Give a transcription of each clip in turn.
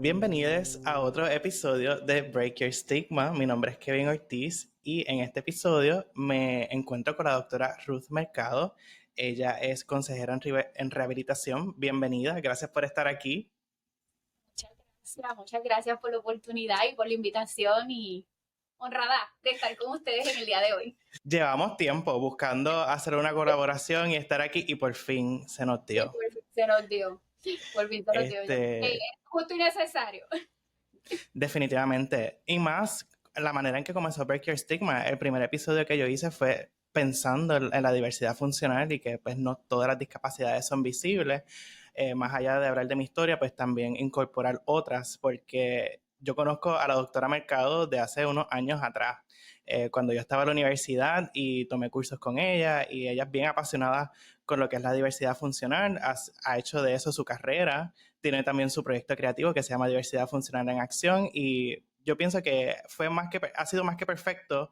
Bienvenidos a otro episodio de Break Your Stigma. Mi nombre es Kevin Ortiz y en este episodio me encuentro con la doctora Ruth Mercado. Ella es consejera en rehabilitación. Bienvenida, gracias por estar aquí. Muchas gracias por la oportunidad y por la invitación y honrada de estar con ustedes en el día de hoy. Llevamos tiempo buscando hacer una colaboración y estar aquí y por fin se nos dio. Por fin se nos dio. Por fin se nos dio. Es justo y necesario. Definitivamente. Y más, la manera en que comenzó Break Your Stigma, el primer episodio que yo hice fue pensando en la diversidad funcional y que pues no todas las discapacidades son visibles. Más allá de hablar de mi historia, pues también incorporar otras, porque yo conozco a la doctora Mercado de hace unos años atrás, cuando yo estaba en la universidad y tomé cursos con ella, y ella es bien apasionada con lo que es la diversidad funcional, ha hecho de eso su carrera. Tiene también su proyecto creativo que se llama Diversidad Funcional en Acción, y yo pienso que ha sido más que perfecto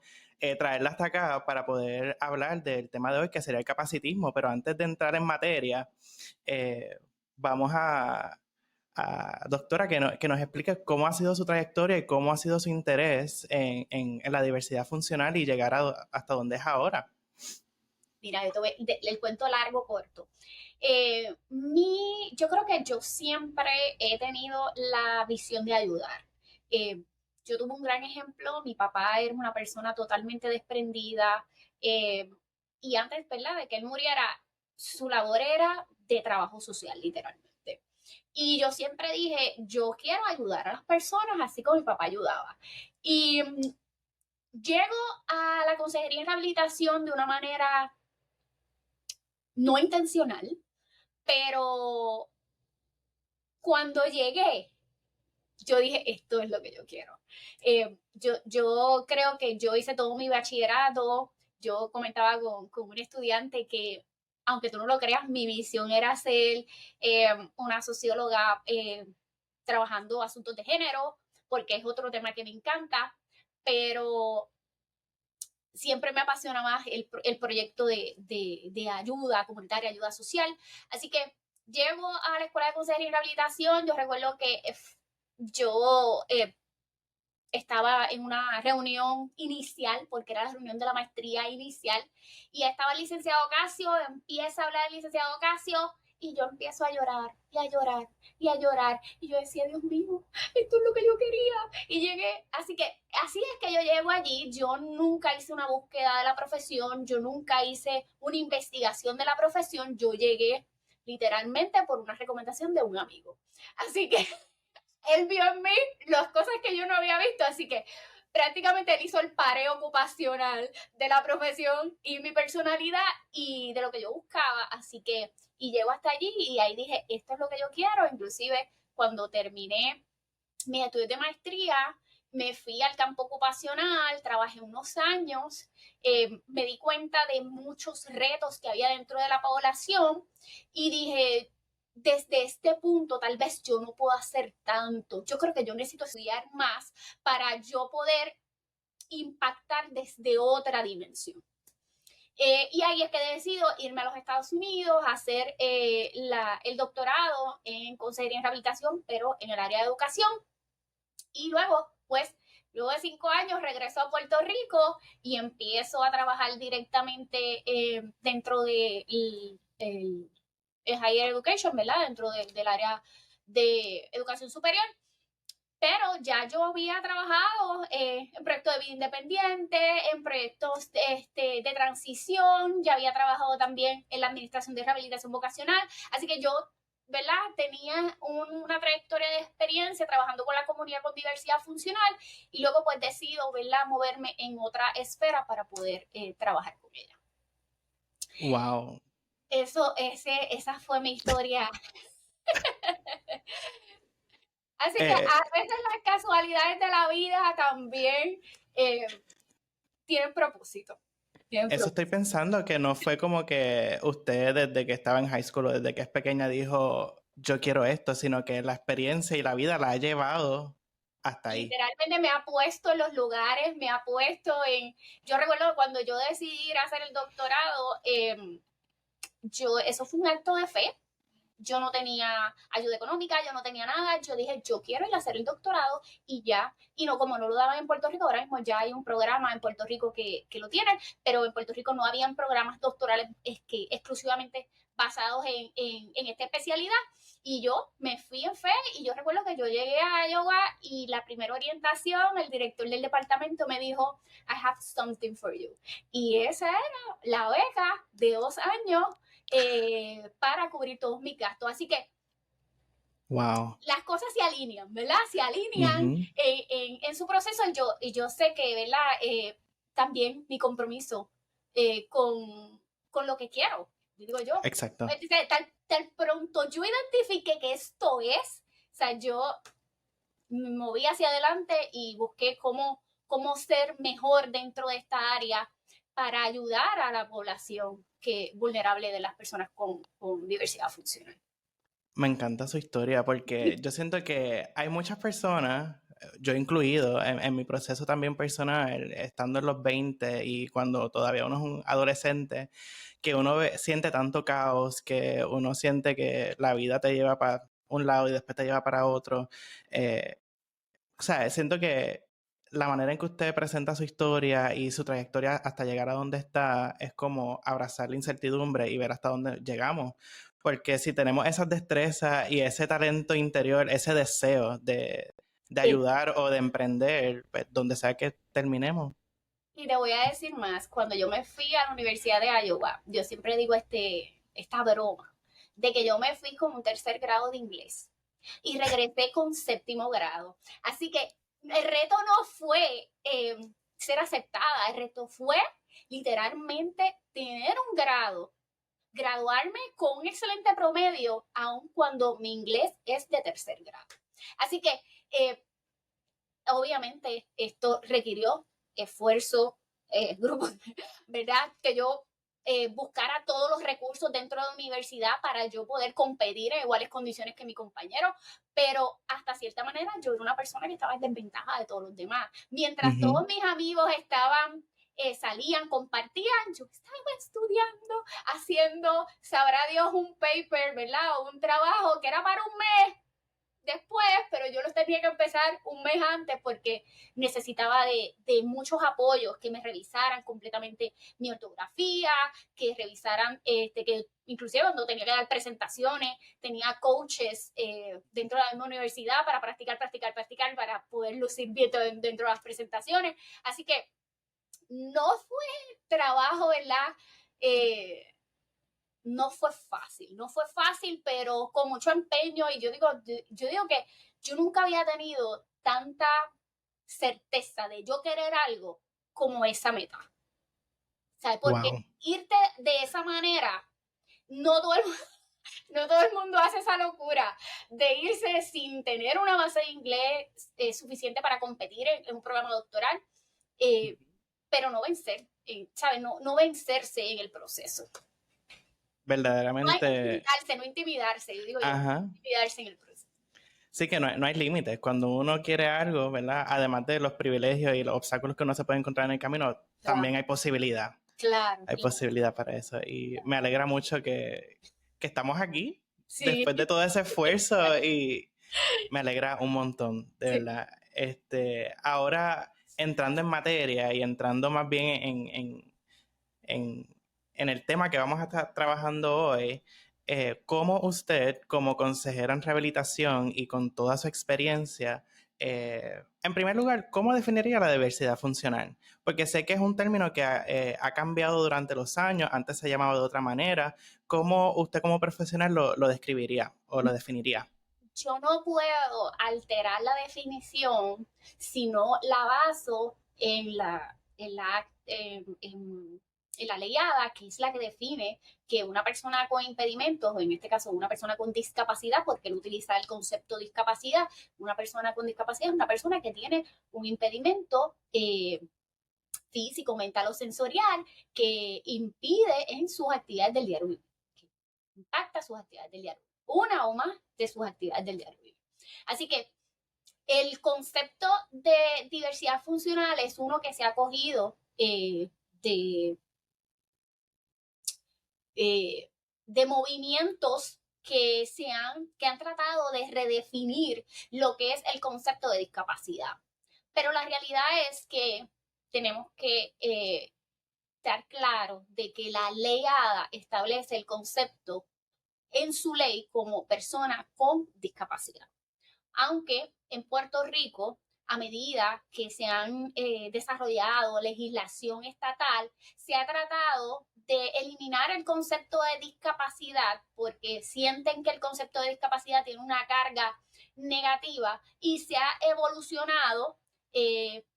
traerla hasta acá para poder hablar del tema de hoy, que sería el capacitismo. Pero antes de entrar en materia, vamos a doctora, que nos explique cómo ha sido su trayectoria y cómo ha sido su interés en la diversidad funcional y llegar hasta donde es ahora. Mira, yo te voy el cuento largo, corto. Yo creo que yo siempre he tenido la visión de ayudar. Yo tuve un gran ejemplo. Mi papá era una persona totalmente desprendida, y antes, ¿verdad?, de que él muriera, su labor era de trabajo social, literalmente. Y yo siempre dije, yo quiero ayudar a las personas así como mi papá ayudaba. Y llego a la consejería en rehabilitación de una manera no intencional, pero cuando llegué, yo dije, esto es lo que yo quiero. Yo creo que yo hice todo mi bachillerato. Yo comentaba con un estudiante que, aunque tú no lo creas, mi visión era ser una socióloga trabajando asuntos de género, porque es otro tema que me encanta, pero siempre me apasiona más el proyecto de ayuda comunitaria, ayuda social. Así que llego a la Escuela de Consejería y Rehabilitación. Yo recuerdo que yo estaba en una reunión inicial, porque era la reunión de la maestría inicial, y estaba el licenciado Casio, empieza a hablar el licenciado Casio, y yo empiezo a llorar, y a llorar, y a llorar, y yo decía, Dios mío, esto es lo que yo quería, y llegué. Así es que yo llego allí. Yo nunca hice una búsqueda de la profesión, yo nunca hice una investigación de la profesión, yo llegué literalmente por una recomendación de un amigo. Así que él vio en mí las cosas que yo no había visto, así que prácticamente él hizo el pareo ocupacional de la profesión y mi personalidad y de lo que yo buscaba. Así que, y llego hasta allí y ahí dije, esto es lo que yo quiero. Inclusive cuando terminé mis estudios de maestría, me fui al campo ocupacional, trabajé unos años, me di cuenta de muchos retos que había dentro de la población y dije, desde este punto tal vez yo no puedo hacer tanto. Yo creo que yo necesito estudiar más para yo poder impactar desde otra dimensión. Y ahí es que decido irme a los Estados Unidos a hacer el doctorado en consejería en rehabilitación, pero en el área de educación. Y luego, pues, luego de 5 años regreso a Puerto Rico y empiezo a trabajar directamente dentro de el Higher Education, ¿verdad? Dentro del área de educación superior. Pero ya yo había trabajado en proyectos de vida independiente, en proyectos de transición, ya había trabajado también en la administración de rehabilitación vocacional, así que yo, ¿verdad?, tenía una trayectoria de experiencia trabajando con la comunidad con diversidad funcional, y luego pues decido, ¿verdad?, moverme en otra esfera para poder trabajar con ella. Wow. Esa fue mi historia. Así que a veces las casualidades de la vida también tienen propósito. Eso estoy pensando, que no fue como que usted desde que estaba en high school o desde que es pequeña dijo, yo quiero esto, sino que la experiencia y la vida la ha llevado hasta ahí. Literalmente me ha puesto en los lugares, me ha puesto en... Yo recuerdo cuando yo decidí ir a hacer el doctorado, eso fue un acto de fe. yo no tenía ayuda económica, yo no tenía nada, yo dije, yo quiero ir a hacer el doctorado y ya, y no, como no lo daban en Puerto Rico, ahora mismo ya hay un programa en Puerto Rico que lo tienen, pero en Puerto Rico no habían programas doctorales exclusivamente basados en esta especialidad, y yo me fui en fe, y yo recuerdo que yo llegué a Iowa y la primera orientación, el director del departamento me dijo, I have something for you, y esa era la beca de 2 años para cubrir todos mis gastos. Así que Wow. las cosas se alinean, ¿verdad? Se alinean Ujú. en su proceso, y yo sé que, ¿verdad? También mi compromiso con lo que quiero, digo yo. Exacto. Tan pronto yo identifique que esto es, o sea, yo me moví hacia adelante y busqué cómo ser mejor dentro de esta área para ayudar a la población vulnerable de las personas con diversidad funcional. Me encanta su historia porque yo siento que hay muchas personas, yo incluido, en mi proceso también personal, estando en los 20 y cuando todavía uno es un adolescente, que uno siente tanto caos, que uno siente que la vida te lleva para un lado y después te lleva para otro. Eh, o sea, siento que la manera en que usted presenta su historia y su trayectoria hasta llegar a donde está es como abrazar la incertidumbre y ver hasta dónde llegamos. Porque si tenemos esas destrezas y ese talento interior, ese deseo de Sí. ayudar o de emprender, pues, donde sea que terminemos. Y te voy a decir más, cuando yo me fui a la Universidad de Iowa, yo siempre digo esta broma, de que yo me fui con un 3er grado de inglés y regresé con 7º grado. Así que el reto no fue ser aceptada, el reto fue literalmente tener un grado, graduarme con un excelente promedio, aun cuando mi inglés es de 3er grado. Así que obviamente esto requirió esfuerzo, grupo, ¿verdad? Que yo buscara todos los recursos dentro de la universidad para yo poder competir en iguales condiciones que mi compañero, pero hasta cierta manera yo era una persona que estaba en desventaja de todos los demás. Mientras Ujú. todos mis amigos estaban, salían, compartían, yo estaba estudiando, haciendo, sabrá Dios, un paper, ¿verdad? O un trabajo que era para un mes después, pero yo los tenía que empezar un mes antes porque necesitaba de muchos apoyos, que me revisaran completamente mi ortografía, que revisaran, que inclusive cuando tenía que dar presentaciones, tenía coaches dentro de la misma universidad para practicar, para poder lucir bien dentro de las presentaciones. Así que no fue trabajo, ¿verdad? No fue fácil, no fue fácil, pero con mucho empeño, y yo digo que yo nunca había tenido tanta certeza de yo querer algo como esa meta. ¿Sabes? Porque Wow. irte de esa manera, no todo el, no todo el mundo hace esa locura de irse sin tener una base de inglés suficiente para competir en un programa doctoral, pero no vencer, ¿sabes? No vencerse en el proceso. No hay que Verdaderamente, intimidarse, no intimidarse, yo digo yo, no ajá. intimidarse en el proceso. Sí que no hay límites. Cuando uno quiere algo, ¿verdad? Además de los privilegios y los obstáculos que uno se puede encontrar en el camino, Claro, también hay posibilidad. claro, Hay claro. posibilidad para eso. Y me alegra mucho que estamos aquí Sí, después de todo ese esfuerzo y me alegra un montón, de sí. verdad. Ahora, entrando en materia y entrando más bien en, en el tema que vamos a estar trabajando hoy, ¿cómo usted, como consejera en rehabilitación y con toda su experiencia, en primer lugar, cómo definiría la diversidad funcional? Porque sé que es un término que ha cambiado durante los años, antes se llamaba de otra manera. ¿Cómo usted como profesional lo describiría o lo definiría? Yo no puedo alterar la definición si no la baso en la ley ADA, que es la que define que una persona con impedimentos, o en este caso una persona con discapacidad, porque él utiliza el concepto de discapacidad, una persona con discapacidad es una persona que tiene un impedimento físico, mental o sensorial que impide en sus actividades del diario vivir, que impacta sus actividades del diario vivir, una o más de sus actividades del diario vivir. Así que el concepto de diversidad funcional es uno que se ha cogido de, de movimientos que han tratado de redefinir lo que es el concepto de discapacidad. Pero la realidad es que tenemos que estar claros de que la ley ADA establece el concepto en su ley como persona con discapacidad. Aunque en Puerto Rico, a medida que se han desarrollado legislación estatal, se ha tratado de eliminar el concepto de discapacidad porque sienten que el concepto de discapacidad tiene una carga negativa y se ha evolucionado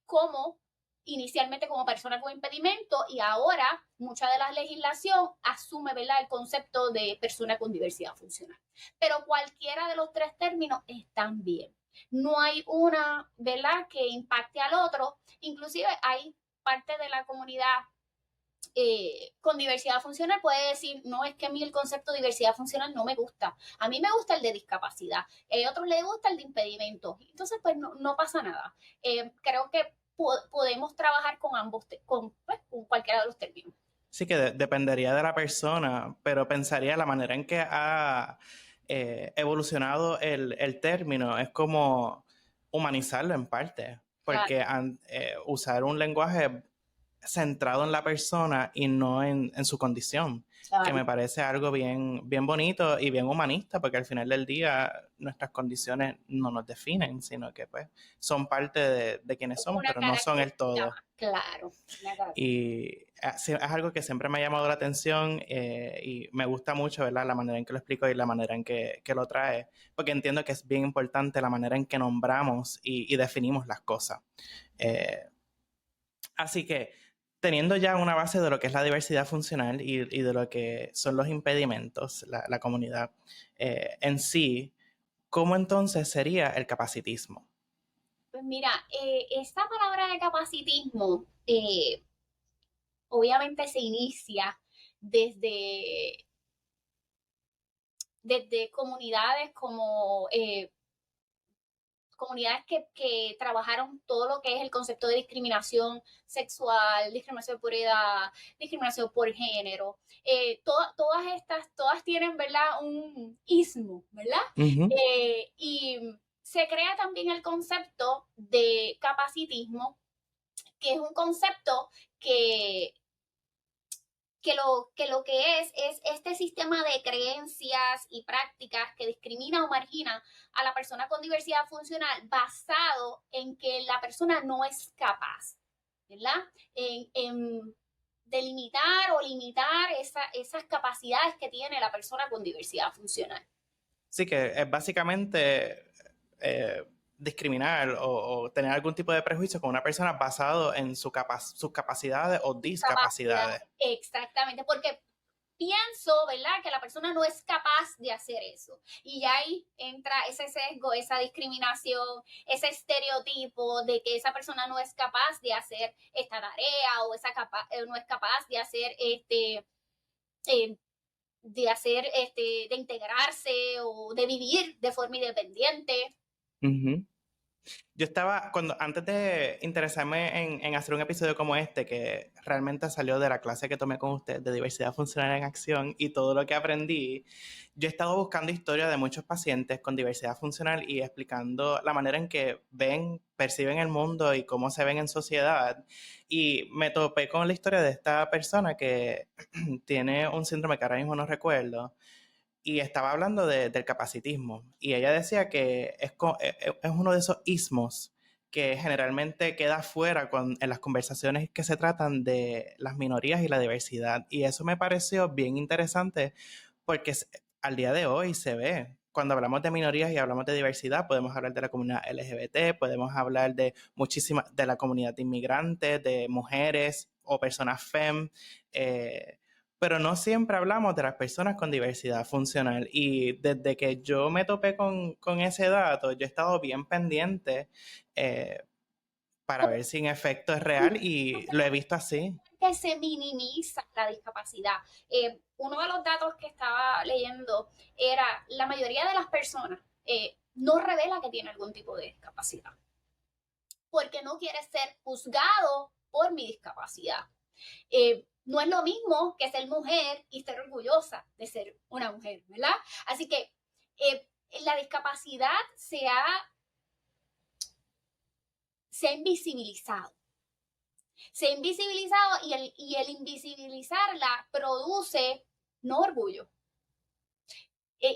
como inicialmente como persona con impedimento y ahora mucha de la legislación asume, ¿verdad?, el concepto de persona con diversidad funcional. Pero cualquiera de los tres términos están bien. No hay una, ¿verdad?, que impacte al otro. Inclusive hay parte de la comunidad con diversidad funcional puede decir, no, es que a mí el concepto de diversidad funcional no me gusta. A mí me gusta el de discapacidad. A otros les gusta el de impedimento. Entonces, pues no pasa nada. Creo que podemos trabajar con ambos, con cualquiera de los términos. Sí que dependería de la persona, pero pensaría la manera en que ha evolucionado el término es como humanizarlo en parte, Claro, porque usar un lenguaje centrado en la persona y no en su condición, que claro. me parece algo bien bonito y bien humanista, porque al final del día nuestras condiciones no nos definen, sino que pues son parte de quienes somos, Una pero no son el característica todo. más, claro. Y es algo que siempre me ha llamado la atención y me gusta mucho, ¿verdad? La manera en que lo explico y la manera en que lo trae, porque entiendo que es bien importante la manera en que nombramos y definimos las cosas. Eh, Así que, teniendo ya una base de lo que es la diversidad funcional y de lo que son los impedimentos, la comunidad en sí, ¿cómo entonces sería el capacitismo? Pues mira, esta palabra de capacitismo obviamente se inicia desde, desde comunidades como comunidades que trabajaron todo lo que es el concepto de discriminación sexual, discriminación por edad, discriminación por género. Todas estas, todas tienen, ¿verdad?, un ismo, ¿verdad? Ujú. Y se crea también el concepto de capacitismo, que es un concepto que que lo que es este sistema de creencias y prácticas que discrimina o margina a la persona con diversidad funcional basado en que la persona no es capaz, ¿verdad? En delimitar o limitar esas capacidades que tiene la persona con diversidad funcional. Sí, que es básicamente discriminar o tener algún tipo de prejuicio con una persona basado en sus capacidades o Capacidad, discapacidades. exactamente, porque pienso, ¿verdad?, que la persona no es capaz de hacer eso. Y ya ahí entra ese sesgo, esa discriminación, ese estereotipo de que esa persona no es capaz de hacer esta tarea o no es capaz de hacer eh, de integrarse o de vivir de forma independiente. Ujú. Yo estaba, antes de interesarme en hacer un episodio como este, que realmente salió de la clase que tomé con usted de diversidad funcional en acción y todo lo que aprendí, yo he estado buscando historias de muchos pacientes con diversidad funcional y explicando la manera en que ven, perciben el mundo y cómo se ven en sociedad. Y me topé con la historia de esta persona que tiene un síndrome que ahora mismo no recuerdo y estaba hablando del capacitismo y ella decía que es uno de esos ismos que generalmente queda fuera en las conversaciones que se tratan de las minorías y la diversidad. Y eso me pareció bien interesante porque al día de hoy se ve. Cuando hablamos de minorías y hablamos de diversidad, podemos hablar de la comunidad LGBT, podemos hablar de de la comunidad de inmigrantes, de mujeres o personas FEM. Pero no siempre hablamos de las personas con diversidad funcional. Y desde que yo me topé con ese dato, yo he estado bien pendiente eh, para ver si en efecto es real y lo he visto así. Que se minimiza la discapacidad. Uno de los datos que estaba leyendo era la mayoría de las personas no revela que tiene algún tipo de discapacidad porque no quiere ser juzgado por mi discapacidad. no es lo mismo que ser mujer y estar orgullosa de ser una mujer, ¿verdad? Así que la discapacidad se ha invisibilizado. Se ha invisibilizado y el invisibilizarla produce no orgullo.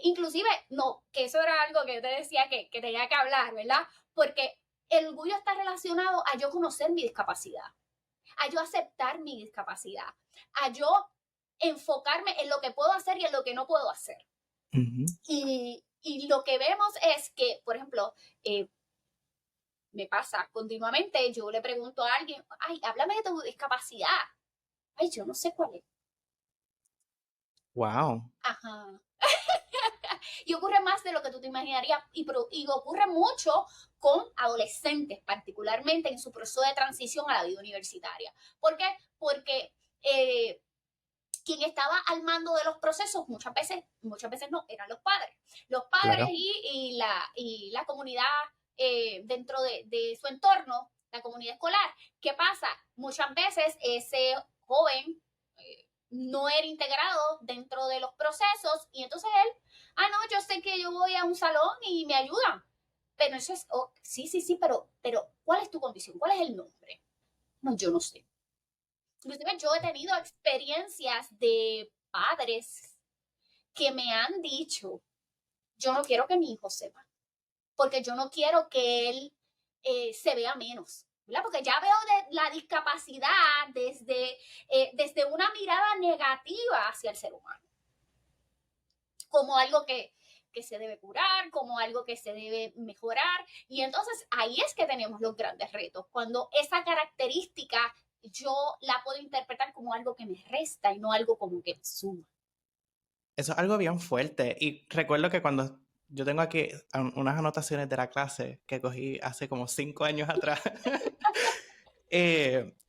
Inclusive, no, que eso era algo que yo te decía que tenía que hablar, ¿verdad? Porque el orgullo está relacionado a yo conocer mi discapacidad, a yo aceptar mi discapacidad, a yo enfocarme en lo que puedo hacer y en lo que no puedo hacer. Uh-huh. Y lo que vemos es que, por ejemplo, me pasa continuamente, yo le pregunto a alguien, ay, háblame de tu discapacidad. Ay, yo no sé cuál es. Wow. Ajá. Y ocurre más de lo que tú te imaginarías y ocurre mucho con adolescentes, particularmente en su proceso de transición a la vida universitaria. ¿Por qué? Porque quien estaba al mando de los procesos muchas veces no, eran los padres. Los padres Claro. y la comunidad dentro de su entorno, la comunidad escolar. ¿Qué pasa? Muchas veces ese joven no era integrado dentro de los procesos y entonces él, no, yo sé que yo voy a un salón y me ayudan. Pero eso es, sí, pero ¿cuál es tu condición? ¿Cuál es el nombre? No, yo no sé. Inclusive yo he tenido experiencias de padres que me han dicho, yo no quiero que mi hijo sepa, porque yo no quiero que él se vea menos, ¿verdad? Porque ya veo de la discapacidad desde una mirada negativa hacia el ser humano, como algo que se debe curar, como algo que se debe mejorar. Y entonces ahí es que tenemos los grandes retos, cuando esa característica yo la puedo interpretar como algo que me resta y no algo como que me suma. Eso es algo bien fuerte. Y recuerdo que cuando yo tengo aquí unas anotaciones de la clase que cogí hace como 5 años atrás.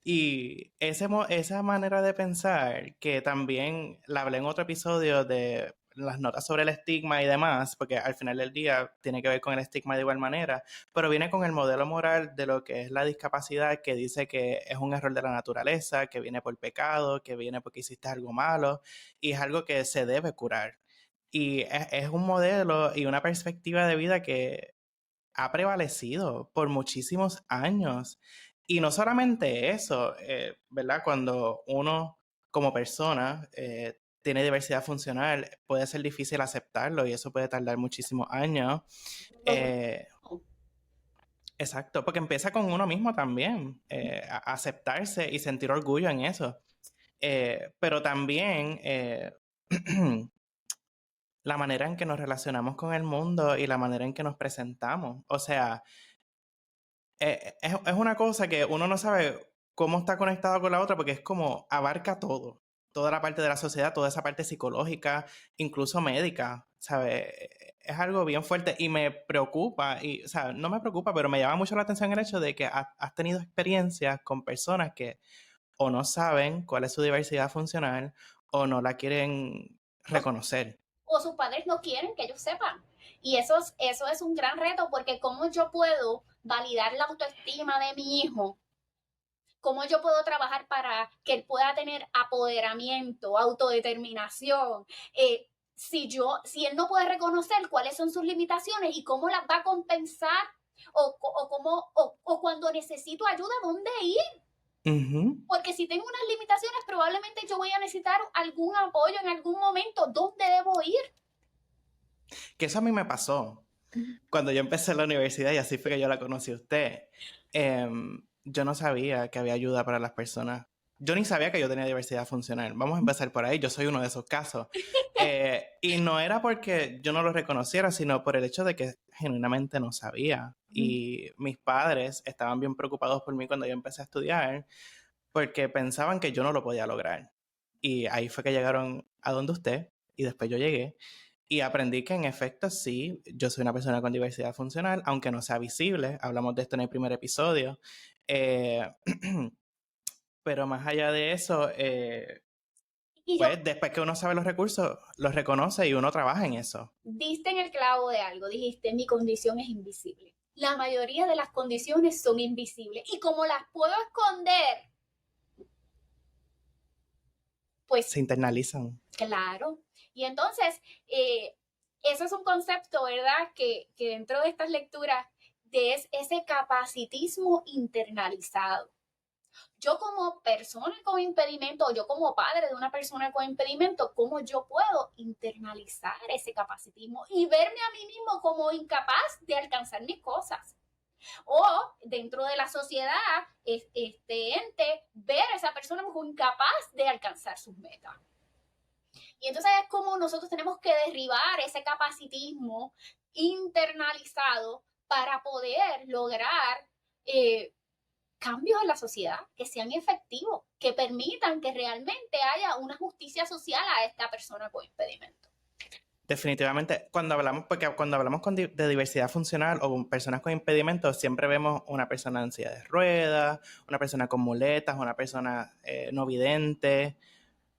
Y esa manera de pensar, que también la hablé en otro episodio de las notas sobre el estigma y demás, porque al final del día tiene que ver con el estigma de igual manera, pero viene con el modelo moral de lo que es la discapacidad, que dice que es un error de la naturaleza, que viene por pecado, que viene porque hiciste algo malo, y es algo que se debe curar. Y es un modelo y una perspectiva de vida que ha prevalecido por muchísimos años. Y no solamente eso, ¿verdad? Cuando uno como persona tiene diversidad funcional, puede ser difícil aceptarlo y eso puede tardar muchísimos años. Eh, exacto, porque empieza con uno mismo también, a aceptarse y sentir orgullo en eso. Pero también la manera en que nos relacionamos con el mundo y la manera en que nos presentamos. O sea, es una cosa que uno no sabe cómo está conectado con la otra porque es como abarca todo, toda la parte de la sociedad, toda esa parte psicológica, incluso médica, ¿sabes? Es algo bien fuerte y me preocupa, y, o sea, no me preocupa, pero me llama mucho la atención el hecho de que has tenido experiencias con personas que o no saben cuál es su diversidad funcional o no la quieren reconocer. O sus padres no quieren que ellos sepan. Y eso es un gran reto porque cómo yo puedo validar la autoestima de mi hijo, cómo yo puedo trabajar para que él pueda tener apoderamiento, autodeterminación, si él no puede reconocer cuáles son sus limitaciones y cómo las va a compensar o cuando necesito ayuda, ¿dónde ir? Uh-huh. Porque si tengo unas limitaciones, probablemente yo voy a necesitar algún apoyo en algún momento. ¿Dónde debo ir? Que eso a mí me pasó cuando yo empecé la universidad y así fue que yo la conocí a usted. Yo no sabía que había ayuda para las personas. Yo ni sabía que yo tenía diversidad funcional. Vamos a empezar por ahí. Yo soy uno de esos casos. Y no era porque yo no lo reconociera, sino por el hecho de que genuinamente no sabía. Y mis padres estaban bien preocupados por mí cuando yo empecé a estudiar porque pensaban que yo no lo podía lograr. Y ahí fue que llegaron a donde usted y después yo llegué. Y aprendí que en efecto sí, yo soy una persona con diversidad funcional, aunque no sea visible, hablamos de esto en el primer episodio. Eh, pero más allá de eso, Y yo pues después que uno sabe los recursos, los reconoce y uno trabaja en eso. diste en el clavo de algo, dijiste, mi condición es invisible. La mayoría de las condiciones son invisibles. Y como las puedo esconder, Pues Se internalizan. claro. Y entonces, eso es un concepto, ¿verdad? Que dentro de estas lecturas de ese capacitismo internalizado. Yo como persona con impedimento, o yo como padre de una persona con impedimento, ¿cómo yo puedo internalizar ese capacitismo y verme a mí mismo como incapaz de alcanzar mis cosas? O dentro de la sociedad, este ente, ver a esa persona como incapaz de alcanzar sus metas. Y entonces es como nosotros tenemos que derribar ese capacitismo internalizado para poder lograr cambios en la sociedad que sean efectivos, que permitan que realmente haya una justicia social a esta persona con impedimento. Definitivamente, cuando hablamos, porque cuando hablamos de diversidad funcional o personas con impedimentos, siempre vemos una persona en silla de ruedas, una persona con muletas, una persona no vidente,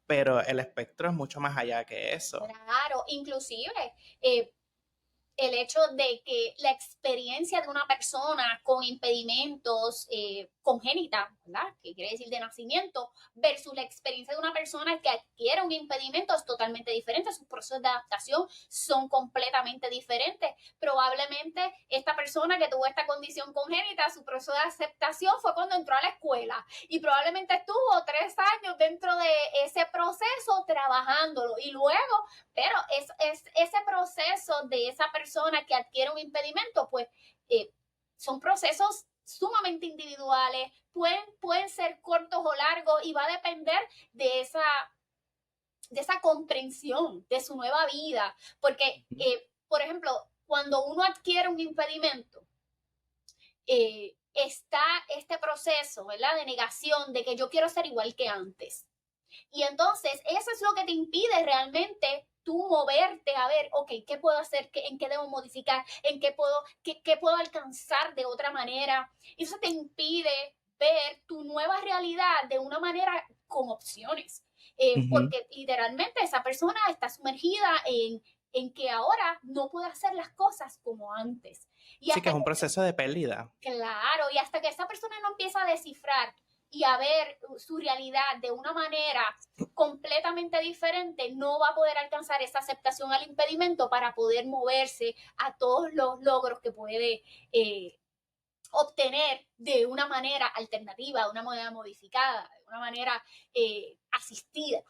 pero el espectro es mucho más allá que eso. Claro, inclusive eh, el hecho de que la experiencia de una persona con impedimentos congénita, ¿verdad? Que quiere decir de nacimiento, versus la experiencia de una persona que adquiere un impedimento es totalmente diferente. Sus procesos de adaptación son completamente diferentes. Probablemente esta persona que tuvo esta condición congénita, su proceso de aceptación fue cuando entró a la escuela y probablemente estuvo 3 años dentro de ese proceso trabajándolo y luego, pero es ese proceso de esa persona que adquiere un impedimento, pues son procesos sumamente individuales, pueden ser cortos o largos y va a depender de esa comprensión de su nueva vida, porque, por ejemplo, cuando uno adquiere un impedimento, está este proceso, ¿verdad? De negación, de que yo quiero ser igual que antes. Y entonces, eso es lo que te impide realmente tú moverte a ver, ok, ¿qué puedo hacer? ¿En qué debo modificar? ¿En qué puedo alcanzar de otra manera? Y eso te impide ver tu nueva realidad de una manera con opciones. Porque literalmente esa persona está sumergida en que ahora no puede hacer las cosas como antes. Y Sí, que hasta es un proceso de pérdida. Claro, y hasta que esa persona no empieza a descifrar y a ver su realidad de una manera completamente diferente, no va a poder alcanzar esa aceptación al impedimento para poder moverse a todos los logros que puede obtener de una manera alternativa, de una manera modificada, de una manera asistida.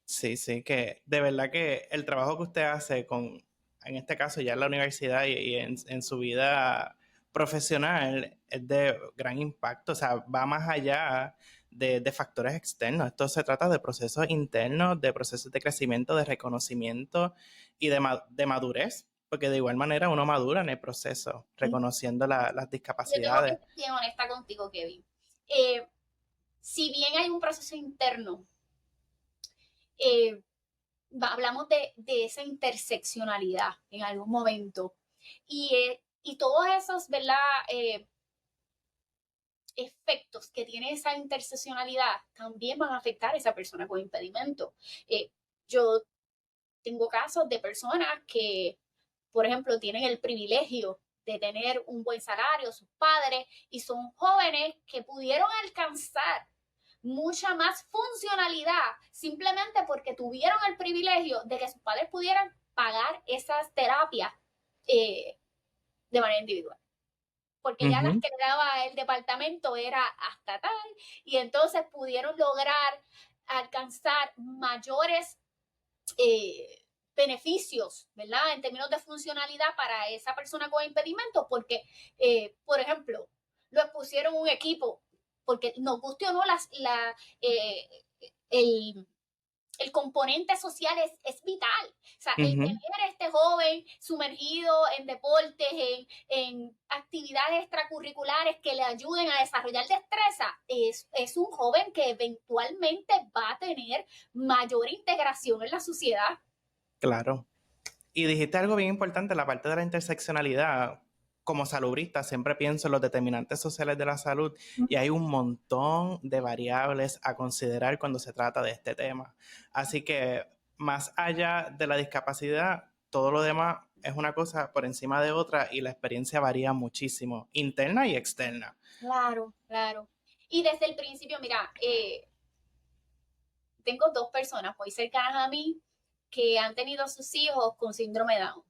Sí, sí, que de verdad que el trabajo que usted hace con, en este caso ya en la universidad y en su vida profesional es de gran impacto, o sea, va más allá de factores externos. Esto se trata de procesos internos, de procesos de crecimiento, de reconocimiento y de madurez, porque de igual manera uno madura en el proceso, reconociendo las Yo tengo que discapacidades. ser bien honesta contigo, Kevin. Eh, si bien hay un proceso interno, eh, hablamos de esa interseccionalidad en algún momento. Y todos esos, ¿verdad? Efectos que tiene esa interseccionalidad también van a afectar a esa persona con impedimento. Yo tengo casos de personas que, por ejemplo, tienen el privilegio de tener un buen salario, sus padres, y son jóvenes que pudieron alcanzar mucha más funcionalidad simplemente porque tuvieron el privilegio de que sus padres pudieran pagar esas terapias de manera individual. Porque ya las Ujú. que daba el departamento era hasta tal, y entonces pudieron lograr alcanzar mayores beneficios, ¿verdad? En términos de funcionalidad para esa persona con impedimento, porque, por ejemplo, lo expusieron un equipo, porque nos guste o no eh, el, el componente social es vital. O sea, el tener Ujú. a este joven sumergido en deportes, en actividades extracurriculares que le ayuden a desarrollar destreza, es un joven que eventualmente va a tener mayor integración en la sociedad. Claro. Y dijiste algo bien importante, la parte de la interseccionalidad. Como salubrista siempre pienso en los determinantes sociales de la salud y hay un montón de variables a considerar cuando se trata de este tema. Así que más allá de la discapacidad, todo lo demás es una cosa por encima de otra y la experiencia varía muchísimo, interna y externa. Claro, claro. Y desde el principio, mira, tengo 2 personas muy cercanas a mí que han tenido sus hijos con síndrome de Down.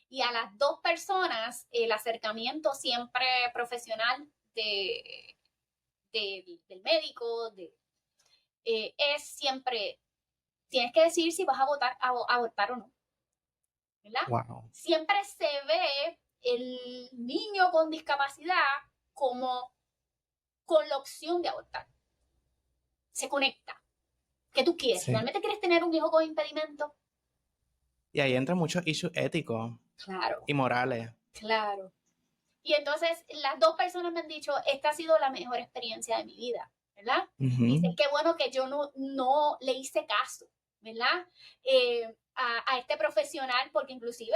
Y a las 2 personas, el acercamiento siempre profesional del médico es siempre, tienes que decir si vas a abortar o no, ¿verdad? Wow. Siempre se ve el niño con discapacidad como con la opción de abortar. Se conecta. ¿Qué tú quieres? Sí. ¿Realmente quieres tener un hijo con impedimento? Y ahí entran muchos issues éticos Claro, y morales. claro. Y entonces las 2 personas me han dicho, esta ha sido la mejor experiencia de mi vida, ¿verdad? Dicen, qué bueno que yo no le hice caso, ¿verdad? A este profesional, porque inclusive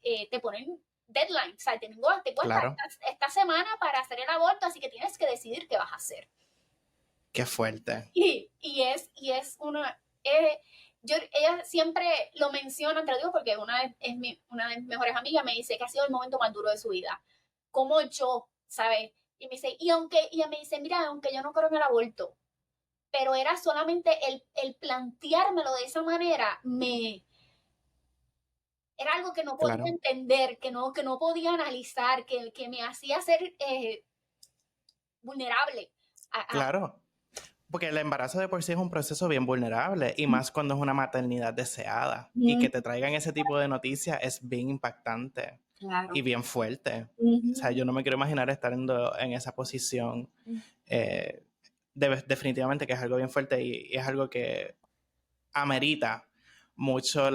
te ponen deadline, o sea, te cuesta Claro. esta semana para hacer el aborto, así que tienes que decidir qué vas a hacer. Qué fuerte. Y es una... ella siempre lo menciona, te lo digo porque una de mis mejores amigas me dice que ha sido el momento más duro de su vida. Como yo, ¿sabes? Y me dice, ella me dice, mira, aunque yo no creo en el aborto, pero era solamente el planteármelo de esa manera, era algo que no podía Claro. entender, que no podía analizar, que me hacía ser vulnerable. Claro. Porque el embarazo de por sí es un proceso bien vulnerable y más cuando es una maternidad deseada. Y que te traigan ese tipo de noticias es bien impactante Claro. y bien fuerte. O sea, yo no me quiero imaginar estar en esa posición. Definitivamente que es algo bien fuerte y es algo que amerita mucho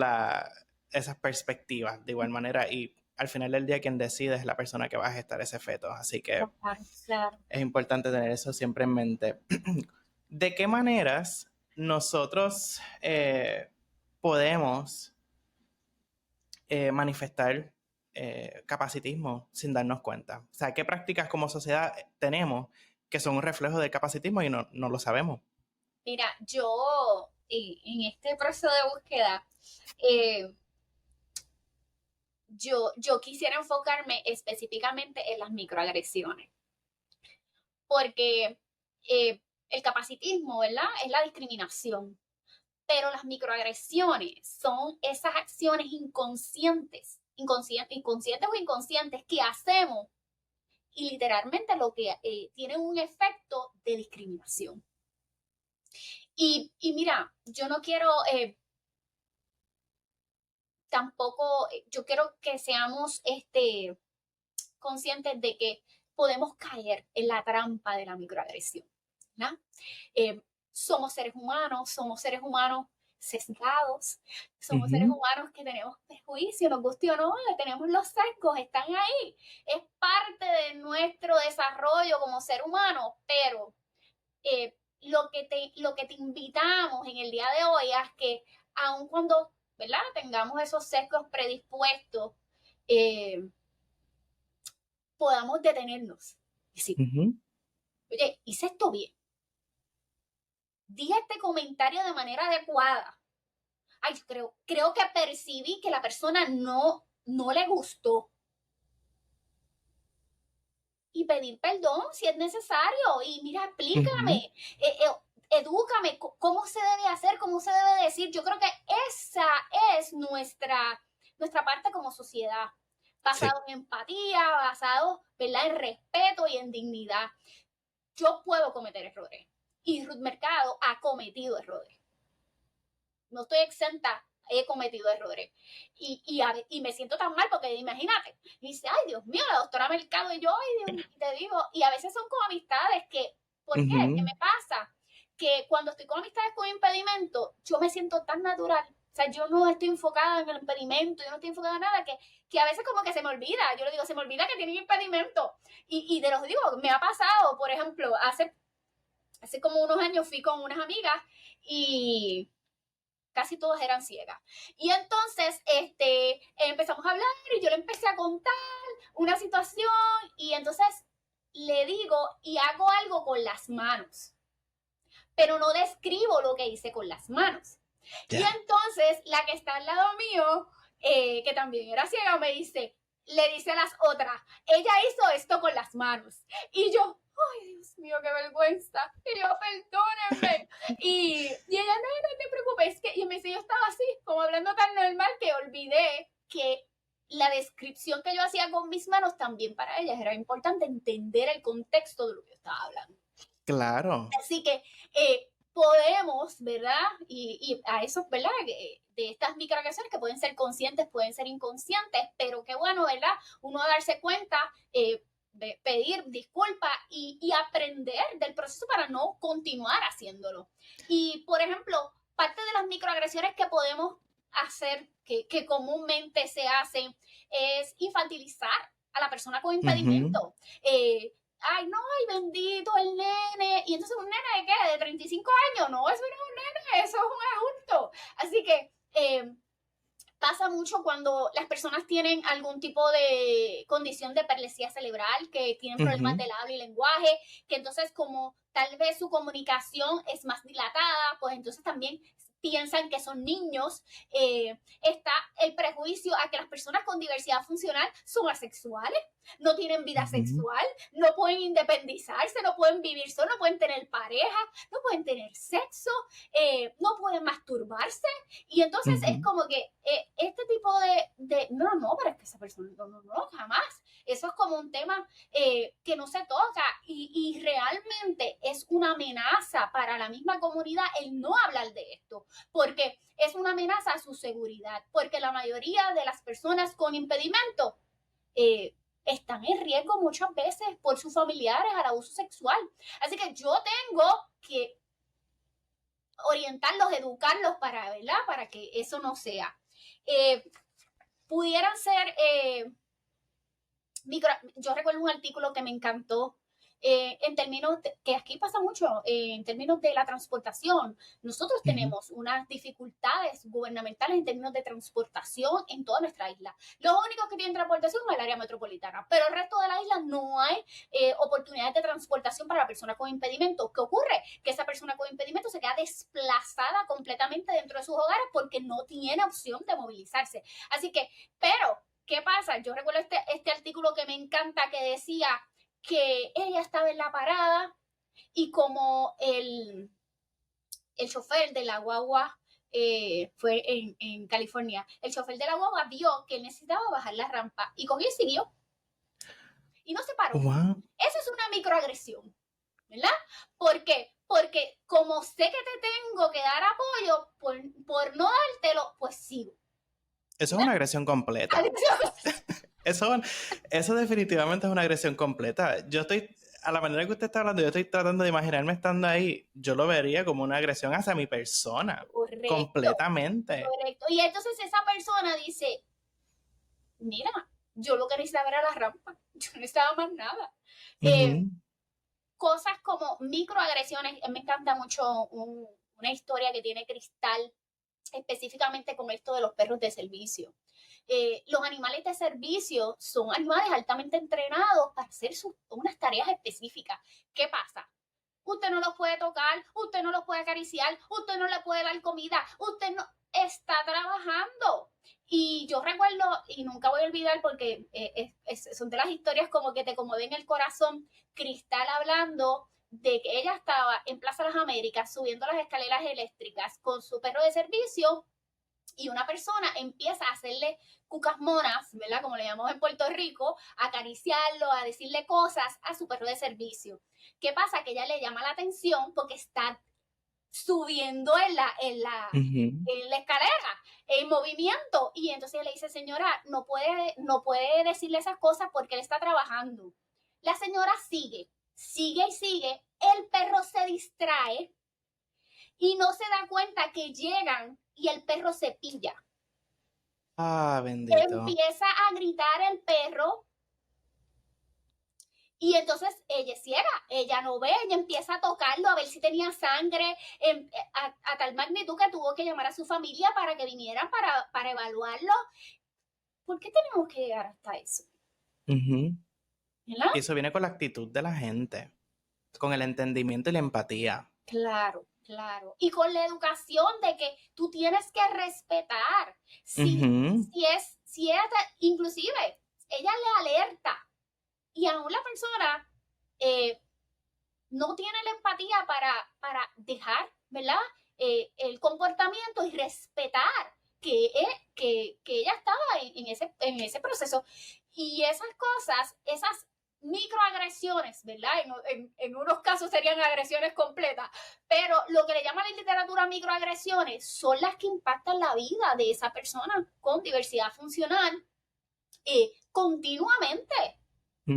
esas perspectivas de igual manera. Y al final del día quien decide es la persona que va a gestar ese feto. Así que Claro. es importante tener eso siempre en mente. ¿De qué maneras nosotros podemos manifestar capacitismo sin darnos cuenta? O sea, ¿qué prácticas como sociedad tenemos que son un reflejo del capacitismo y no lo sabemos? Mira, yo en este proceso de búsqueda, yo quisiera enfocarme específicamente en las microagresiones, porque el capacitismo, ¿verdad? Es la discriminación, pero las microagresiones son esas acciones inconscientes o inconscientes que hacemos y literalmente lo que tienen un efecto de discriminación. Y mira, yo no quiero tampoco, yo quiero que seamos conscientes de que podemos caer en la trampa de la microagresión, ¿no? Somos seres humanos sesgados, somos seres humanos que tenemos prejuicios, nos guste o no, tenemos los sesgos, están ahí, es parte de nuestro desarrollo como ser humano, pero lo que te invitamos en el día de hoy es que aun cuando, ¿verdad?, tengamos esos sesgos predispuestos, podamos detenernos y decir, oye, hice esto bien. Di este comentario de manera adecuada. Ay, yo creo que percibí que la persona no le gustó. Y pedir perdón si es necesario. Y mira, explícame, edúcame, cómo se debe hacer, cómo se debe decir. Yo creo que esa es nuestra parte como sociedad. Basado en empatía, basado, ¿verdad?, en respeto y en dignidad. Yo puedo cometer errores. Y Ruth Mercado ha cometido errores. No estoy exenta, he cometido errores. Y me siento tan mal porque imagínate, y dice, ay, Dios mío, la doctora Mercado y yo, ay, Dios, te digo, y a veces son como amistades que, ¿por qué? ¿Qué me pasa? Que cuando estoy con amistades con impedimento, yo me siento tan natural. O sea, yo no estoy enfocada en el impedimento, yo no estoy enfocada en nada, que a veces como que se me olvida. Yo le digo, se me olvida que tienen impedimento. Y te los digo, me ha pasado, por ejemplo, hace como unos años fui con unas amigas y casi todas eran ciegas. Y entonces empezamos a hablar y yo le empecé a contar una situación y entonces le digo y hago algo con las manos, pero no describo lo que hice con las manos. Yeah. Y entonces la que está al lado mío, que también era ciega, me dice, le dice a las otras, ella hizo esto con las manos. Y yo, ay, Dios mío, qué vergüenza. Y yo, perdónenme. Y ella, no te preocupes. Y me dice, yo estaba así, como hablando tan normal, que olvidé que la descripción que yo hacía con mis manos también para ellas era importante entender el contexto de lo que yo estaba hablando. Claro. Así que podemos, ¿verdad? Y a eso, ¿verdad? De estas microagresiones que pueden ser conscientes, pueden ser inconscientes, pero qué bueno, ¿verdad? Uno darse cuenta, pedir disculpas y aprender del proceso para no continuar haciéndolo. Y, por ejemplo, parte de las microagresiones que podemos hacer, que comúnmente se hacen, es infantilizar a la persona con impedimento. Ay, no, ay, bendito el nene. Y entonces un nene de qué, de 35 años, no, eso no es un nene, eso es un adulto. Así que pasa mucho cuando las personas tienen algún tipo de condición de paralesía cerebral, que tienen problemas del habla y lenguaje, que entonces como tal vez su comunicación es más dilatada, pues entonces también piensan que son niños. Está el prejuicio a que las personas con diversidad funcional son asexuales, no tienen vida sexual, no pueden independizarse, no pueden vivir solos, no pueden tener pareja, no pueden tener sexo, no pueden masturbarse. Y entonces es como que este tipo de no, pero es que esa persona, no, jamás. Eso es como un tema que no se toca y realmente es una amenaza para la misma comunidad el no hablar de esto, porque es una amenaza a su seguridad, porque la mayoría de las personas con impedimento están en riesgo muchas veces por sus familiares al abuso sexual. Así que yo tengo que orientarlos, educarlos para que eso no sea. Pudieran ser yo recuerdo un artículo que me encantó en términos que aquí pasa mucho, en términos de la transportación. Nosotros tenemos unas dificultades gubernamentales en términos de transportación en toda nuestra isla. Los únicos que tienen transportación es el área metropolitana, pero el resto de la isla no hay oportunidades de transportación para la persona con impedimento. ¿Qué ocurre? Que esa persona con impedimento se queda desplazada completamente dentro de sus hogares porque no tiene opción de movilizarse. Así que, pero ¿qué pasa? Yo recuerdo este artículo que me encanta que decía que ella estaba en la parada y como el chofer de la guagua fue en California, el chofer de la guagua vio que él necesitaba bajar la rampa y cogió y siguió. Y no se paró. Wow. Eso es una microagresión, ¿verdad? ¿Por qué? Porque como sé que te tengo que dar apoyo por no dártelo, pues sigo. Eso es una agresión completa. Eso definitivamente es una agresión completa. Yo estoy, a la manera que usted está hablando, yo estoy tratando de imaginarme estando ahí, yo lo vería como una agresión hacia mi persona. Correcto, completamente. Correcto. Y entonces esa persona dice, mira, yo lo que necesitaba era la rampa, yo no necesitaba más nada. Cosas como microagresiones, me encanta mucho una historia que tiene Cristal, específicamente con esto de los perros de servicio. Los animales de servicio son animales altamente entrenados para hacer unas tareas específicas. ¿Qué pasa? Usted no los puede tocar, usted no los puede acariciar, usted no le puede dar comida, usted no está trabajando. Y yo recuerdo, y nunca voy a olvidar porque son de las historias como que te conmueven el corazón, Cristal hablando de que ella estaba en Plaza Las Américas subiendo las escaleras eléctricas con su perro de servicio y una persona empieza a hacerle cucas monas, ¿verdad? Como le llamamos en Puerto Rico, a acariciarlo, a decirle cosas a su perro de servicio. ¿Qué pasa? Que ella le llama la atención porque está subiendo en la escalera, en movimiento. Y entonces ella le dice, señora, no puede decirle esas cosas porque él está trabajando. La señora sigue y sigue. El perro se distrae y no se da cuenta que llegan y el perro se pilla. Ah, bendito. Empieza a gritar el perro y entonces ella es ciega, ella no ve, ella empieza a tocarlo a ver si tenía sangre, a tal magnitud que tuvo que llamar a su familia para que vinieran para evaluarlo. ¿Por qué tenemos que llegar hasta eso? Y eso viene con la actitud de la gente, con el entendimiento y la empatía. Claro. Y con la educación de que tú tienes que respetar. Si es inclusive, ella le alerta y aún la persona no tiene la empatía para dejar, ¿verdad? El comportamiento y respetar que ella estaba en ese proceso. Y esas cosas, esas microagresiones, ¿verdad? En unos casos serían agresiones completas, pero lo que le llaman en literatura microagresiones son las que impactan la vida de esa persona con diversidad funcional continuamente.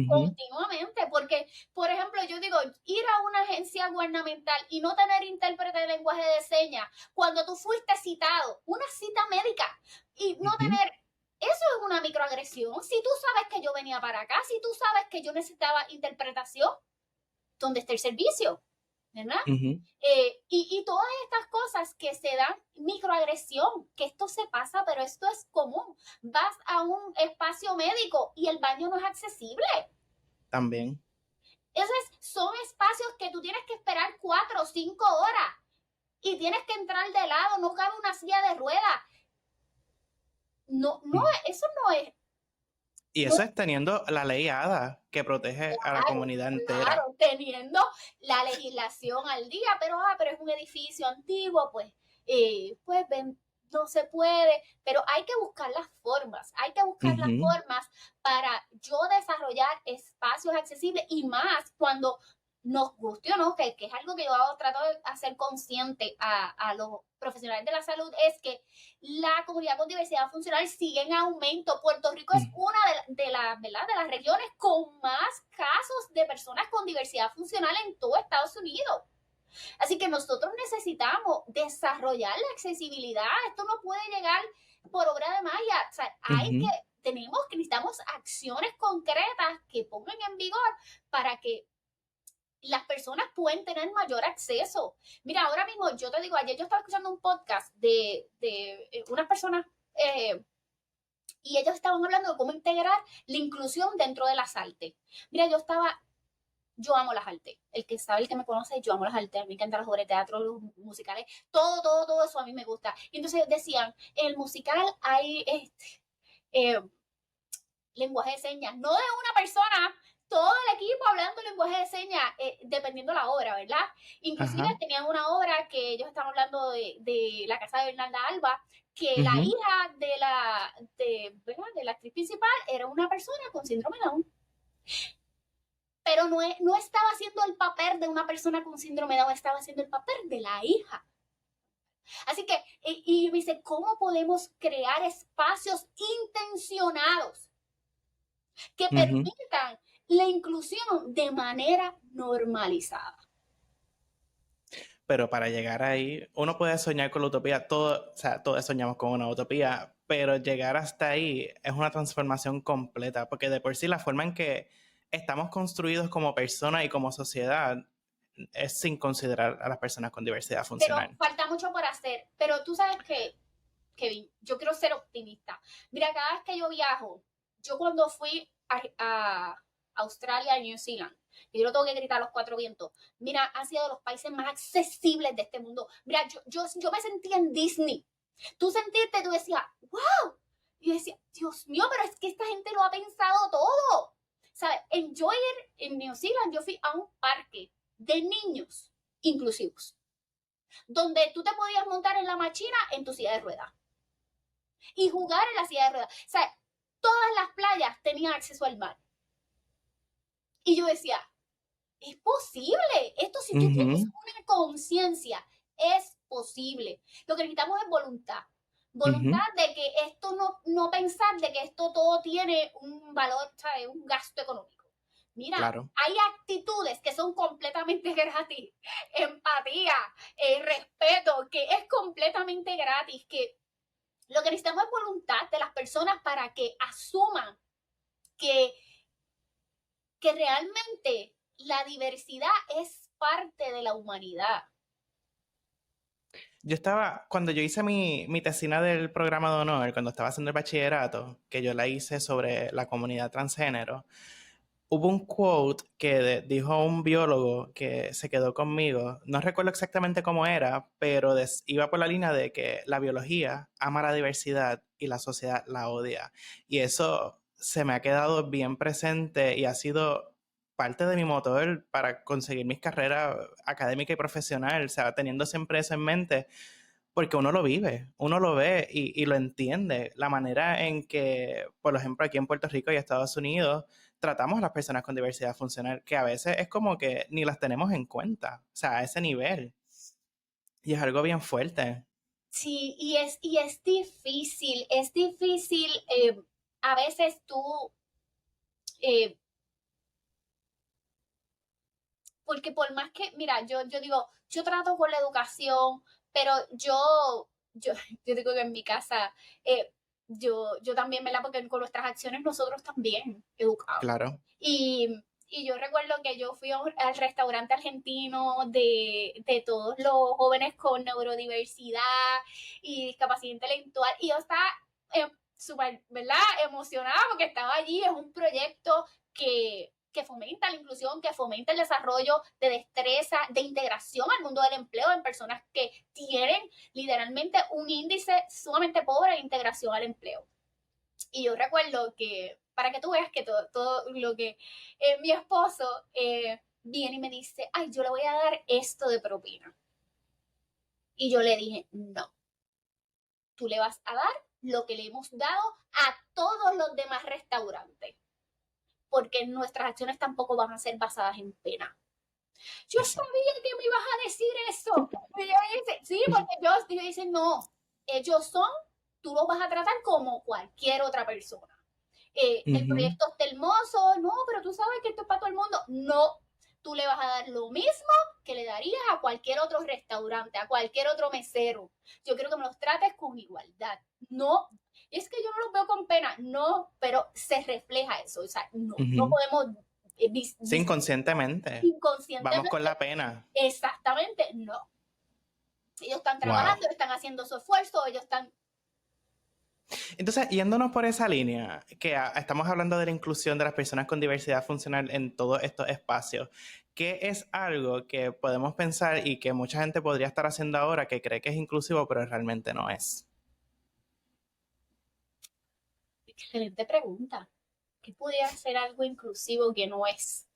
Continuamente, porque, por ejemplo, yo digo, ir a una agencia gubernamental y no tener intérprete de lenguaje de señas, cuando tú fuiste citado, una cita médica, y no tener, eso es una microagresión. Si tú sabes que yo venía para acá, si tú sabes que yo necesitaba interpretación, ¿dónde está el servicio? ¿Verdad? Y todas estas cosas que se dan microagresión, que esto se pasa, pero esto es común. Vas a un espacio médico y el baño no es accesible. También. Esos son espacios que tú tienes que esperar 4 o 5 horas y tienes que entrar de lado, no cabe una silla de ruedas. No, eso no es. Y eso es teniendo la ley ADA que protege a la comunidad entera. Claro, teniendo la legislación al día, pero es un edificio antiguo, pues no se puede, pero hay que buscar las formas, para yo desarrollar espacios accesibles y más cuando nos guste o no, que es algo que yo trato de hacer consciente a los profesionales de la salud, es que la comunidad con diversidad funcional sigue en aumento. Puerto Rico es una de las regiones con más casos de personas con diversidad funcional en todo Estados Unidos. Así que nosotros necesitamos desarrollar la accesibilidad. Esto no puede llegar por obra de magia. O sea, necesitamos acciones concretas que pongan en vigor para que las personas pueden tener mayor acceso. Mira, ahora mismo, yo te digo, ayer yo estaba escuchando un podcast de unas personas y ellos estaban hablando de cómo integrar la inclusión dentro de las artes. Mira, yo amo las artes. El que sabe, el que me conoce, yo amo las artes. A mí me encantan las obras de teatro, los musicales, todo eso a mí me gusta. Y entonces decían, en el musical hay lenguaje de señas, no de una persona, todo el equipo hablando lenguaje de señas, dependiendo la obra, ¿verdad? Inclusive tenían una obra que ellos estaban hablando de la casa de Bernarda Alba, que la hija de la actriz principal era una persona con síndrome de Down. Pero no estaba haciendo el papel de una persona con síndrome de Down, estaba haciendo el papel de la hija. Así que, y me dice, ¿cómo podemos crear espacios intencionados que permitan la inclusión de manera normalizada? Pero para llegar ahí, uno puede soñar con la utopía, todos soñamos con una utopía, pero llegar hasta ahí es una transformación completa, porque de por sí la forma en que estamos construidos como personas y como sociedad es sin considerar a las personas con diversidad funcional. Pero falta mucho por hacer, pero tú sabes que, Kevin, yo quiero ser optimista. Mira, cada vez que yo viajo, yo cuando fui a Australia y New Zealand, y yo lo tengo que gritar a los 4 vientos, mira, ha sido de los países más accesibles de este mundo. Mira, yo me sentía en Disney. Tú decías, wow. Y yo decía, Dios mío, pero es que esta gente lo ha pensado todo. ¿Sabes? En New Zealand, yo fui a un parque de niños inclusivos, donde tú te podías montar en la máquina en tu silla de ruedas y jugar en la silla de ruedas. O sea, todas las playas tenían acceso al mar. Y yo decía, es posible. Esto, si tú tienes una conciencia, es posible. Lo que necesitamos es voluntad. Voluntad de que esto no pensar de que esto todo tiene un valor, ¿sabes? Un gasto económico. Mira, claro, hay actitudes que son completamente gratis. Empatía, respeto, que es completamente gratis. Que lo que necesitamos es voluntad de las personas para que asuman que realmente la diversidad es parte de la humanidad. Cuando yo hice mi tesina del programa de honor, cuando estaba haciendo el bachillerato, que yo la hice sobre la comunidad transgénero, hubo un quote que dijo un biólogo que se quedó conmigo. No recuerdo exactamente cómo era, pero iba por la línea de que la biología ama la diversidad y la sociedad la odia. Y eso se me ha quedado bien presente y ha sido parte de mi motor para conseguir mis carreras académica y profesional, o sea, teniendo siempre eso en mente, porque uno lo vive, uno lo ve y lo entiende. La manera en que, por ejemplo, aquí en Puerto Rico y Estados Unidos, tratamos a las personas con diversidad funcional, que a veces es como que ni las tenemos en cuenta, o sea, a ese nivel. Y es algo bien fuerte. Sí, y es difícil, a veces tú, eh, porque por más que, mira, yo digo, yo trato con la educación, pero yo, yo digo que en mi casa, yo también, ¿verdad? Porque con nuestras acciones nosotros también educamos. Claro. Y yo recuerdo que yo fui al restaurante argentino de todos los jóvenes con neurodiversidad y discapacidad intelectual, y yo estaba súper, ¿verdad? Emocionada porque estaba allí, es un proyecto que fomenta la inclusión, que fomenta el desarrollo de destreza, de integración al mundo del empleo en personas que tienen literalmente un índice sumamente pobre de integración al empleo. Y yo recuerdo que, para que tú veas que todo lo que mi esposo viene y me dice, ay, yo le voy a dar esto de propina. Y yo le dije, no, tú le vas a dar lo que le hemos dado a todos los demás restaurantes, porque nuestras acciones tampoco van a ser basadas en pena. Yo sabía que me ibas a decir eso. Y ella dice, sí, porque yo dice, no, ellos son, tú los vas a tratar como cualquier otra persona. El proyecto está hermoso, no, pero tú sabes que esto es para todo el mundo. No, tú le vas a dar lo mismo que le darías a cualquier otro restaurante, a cualquier otro mesero. Yo quiero que me los trates con igualdad. No, es que yo no los veo con pena, no, pero se refleja eso. O sea, no podemos Sí, inconscientemente. Vamos con inconscientemente, la pena. exactamente, no. Ellos están Wow. trabajando, están haciendo su esfuerzo, ellos están. Entonces, yéndonos por esa línea, que estamos hablando de la inclusión de las personas con diversidad funcional en todos estos espacios, ¿qué es algo que podemos pensar y que mucha gente podría estar haciendo ahora que cree que es inclusivo, pero realmente no es? Excelente pregunta. ¿Qué pudiera ser algo inclusivo que no es?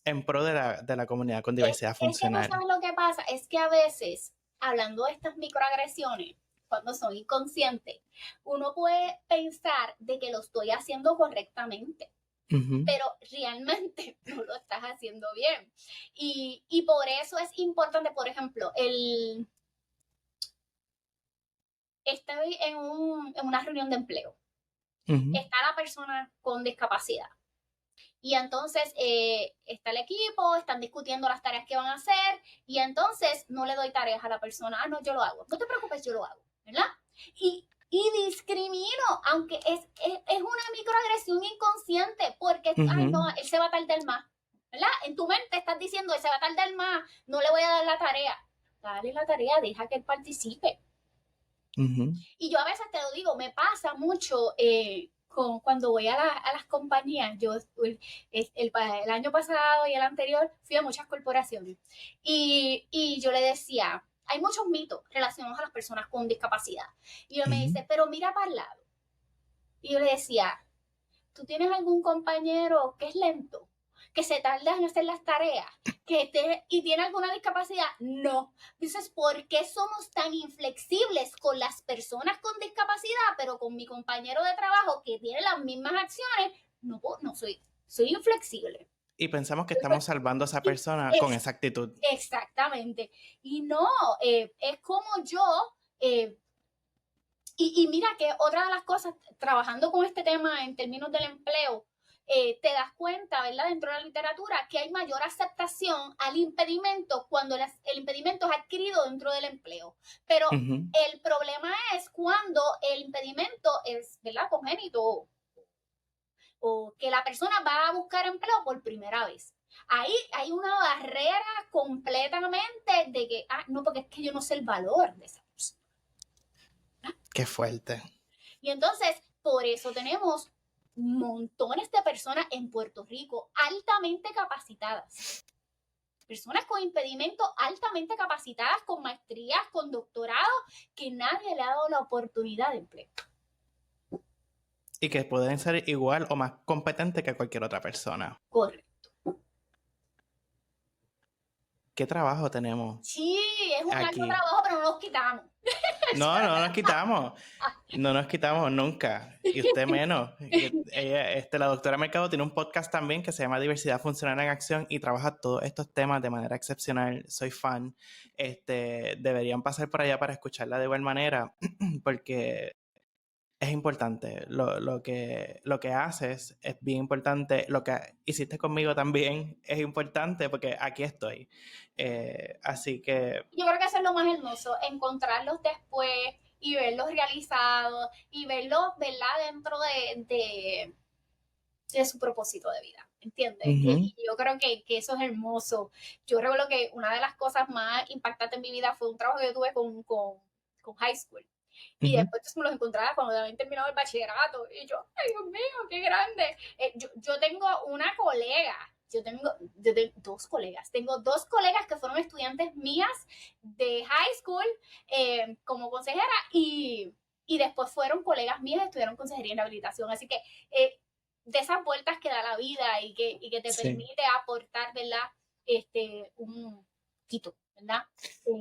En pro de la comunidad con Es, diversidad es que tú funcional. sabes lo que pasa, es que a veces, hablando de estas microagresiones, cuando son inconscientes, uno puede pensar de que lo estoy haciendo correctamente, pero realmente no lo estás haciendo bien. Y por eso es importante, por ejemplo, estoy en una reunión de empleo. Está la persona con discapacidad. Y entonces está el equipo, están discutiendo las tareas que van a hacer y entonces no le doy tareas a la persona. Ah, no, yo lo hago. No te preocupes, yo lo hago, ¿verdad? Y discrimino, aunque es una microagresión inconsciente porque, ay, no, él se va a tardar más, ¿verdad? En tu mente estás diciendo, él se va a tardar más, no le voy a dar la tarea. Dale la tarea, deja que él participe. Y yo a veces te lo digo, me pasa mucho cuando voy a las compañías. Yo el año pasado y el anterior fui a muchas corporaciones y yo le decía, hay muchos mitos relacionados a las personas con discapacidad. Y él me dice, pero mira para el lado. Y yo le decía, ¿tú tienes algún compañero que es lento? Que se tarda en hacer las tareas, y tiene alguna discapacidad. No. Dices, ¿por qué somos tan inflexibles con las personas con discapacidad, pero con mi compañero de trabajo que tiene las mismas acciones? No, no soy inflexible. Y pensamos que estamos salvando a esa persona con esa actitud. Exactamente. Y no, es como yo, y mira que otra de las cosas, trabajando con este tema en términos del empleo, te das cuenta, ¿verdad? Dentro de la literatura, que hay mayor aceptación al impedimento cuando el impedimento es adquirido dentro del empleo. Pero el problema es cuando el impedimento es, ¿verdad? Congénito o que la persona va a buscar empleo por primera vez. Ahí hay una barrera completamente de que, no, porque es que yo no sé el valor de esa persona. Qué fuerte. Y entonces, por eso tenemos montones de personas en Puerto Rico altamente capacitadas. Personas con impedimentos altamente capacitadas, con maestrías, con doctorados, que nadie le ha dado la oportunidad de empleo. Y que pueden ser igual o más competentes que cualquier otra persona. Correcto. ¿Qué trabajo tenemos Sí, es un largo aquí? trabajo, pero no nos quitamos. No, no nos quitamos. No nos quitamos nunca. Y usted menos. La doctora Mercado tiene un podcast también que se llama Diversidad Funcional en Acción y trabaja todos estos temas de manera excepcional. Soy fan. Deberían pasar por allá para escucharla de igual manera porque es importante. Lo que haces es bien importante. Lo que hiciste conmigo también es importante porque aquí estoy. Así que Yo creo que eso es lo más hermoso, encontrarlos después y verlos realizados y verlos, ¿verdad?, dentro de su propósito de vida, ¿entiendes? ujú, Y yo creo que eso es hermoso. Yo recuerdo que una de las cosas más impactantes en mi vida fue un trabajo que yo tuve con high school. Y ujú. después me los encontraba cuando habían terminado el bachillerato. Y yo, ay Dios mío, qué grande. Yo tengo una colega, yo tengo dos colegas. Tengo dos colegas que fueron estudiantes mías de high school como consejera y después fueron colegas mías, estudiaron consejería en rehabilitación. Así que de esas vueltas que da la vida y que te Sí. permite aportar, ¿verdad? Un quito, ¿verdad?